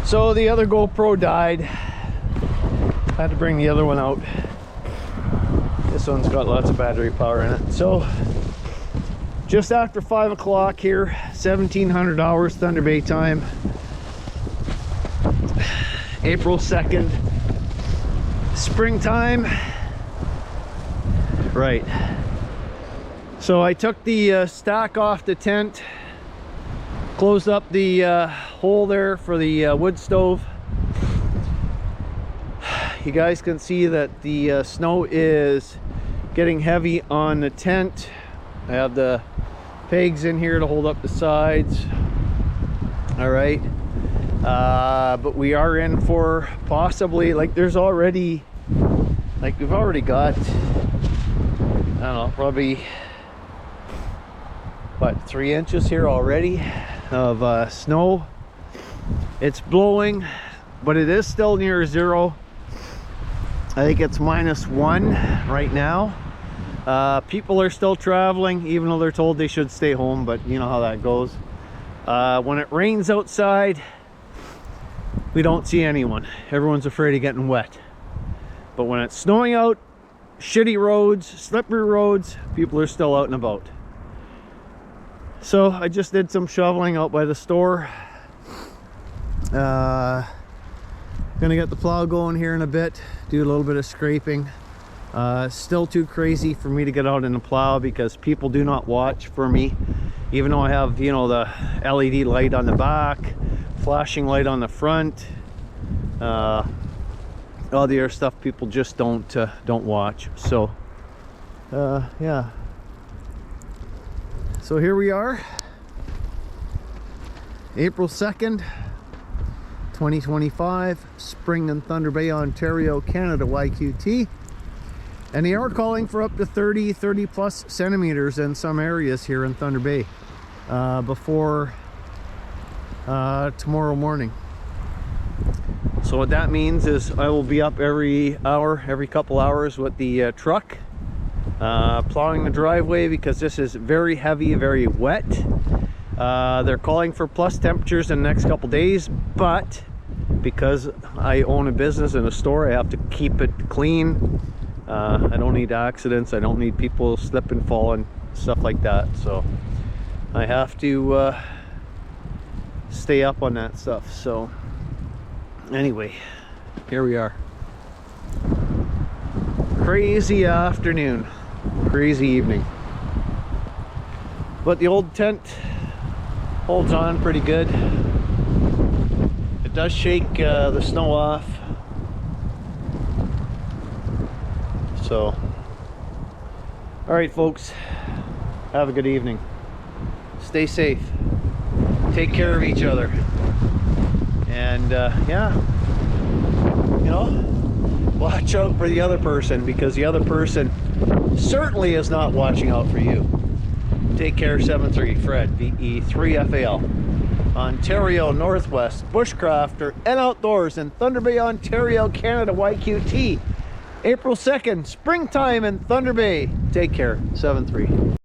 So the other GoPro died. I had to bring the other one out. This one's got lots of battery power in it. So just after 5 o'clock here, 1700 hours Thunder Bay time, April 2nd, springtime. Right. So I took the stack off the tent, closed up the hole there for the wood stove. You guys can see that the snow is getting heavy on the tent. I have the pegs in here to hold up the sides. All right. But we are in for possibly, like, there's already, like, we've already got, I don't know, probably what, 3 inches here already of snow. It's blowing, but it is still near zero. I think it's -1 right now. People are still traveling, even though they're told they should stay home, but you know how that goes. When it rains outside, we don't see anyone. Everyone's afraid of getting wet. But when it's snowing out, shitty roads, slippery roads, people are still out and about. So I just did some shoveling out by the store. Gonna get the plow going here in a bit, do a little bit of scraping. Still too crazy for me to get out in the plow because people do not watch for me, even though I have, you know, the LED light on the back, flashing light on the front, all the other stuff. People just don't watch. So yeah, so here we are, April 2nd, 2025, spring in Thunder Bay, Ontario, Canada, YQT. And they are calling for up to 30 plus centimeters in some areas here in Thunder Bay before tomorrow morning. So what that means is I will be up every hour, every couple hours with the truck, plowing the driveway because this is very heavy, very wet. They're calling for plus temperatures in the next couple days, but because I own a business and a store, I have to keep it clean. I don't need accidents. I don't need people slipping, falling, stuff like that. So I have to stay up on that stuff. So anyway, here we are. Crazy afternoon, crazy evening. But the old tent holds on pretty good. It does shake the snow off. So, all right, folks, have a good evening. Stay safe. Take care of each other. And yeah, you know, watch out for the other person because the other person certainly is not watching out for you. Take care. 73 Fred, VE3FAL, Ontario Northwest, bushcrafter and outdoors in Thunder Bay, Ontario, Canada, YQT. April 2nd, springtime in Thunder Bay. Take care. 73.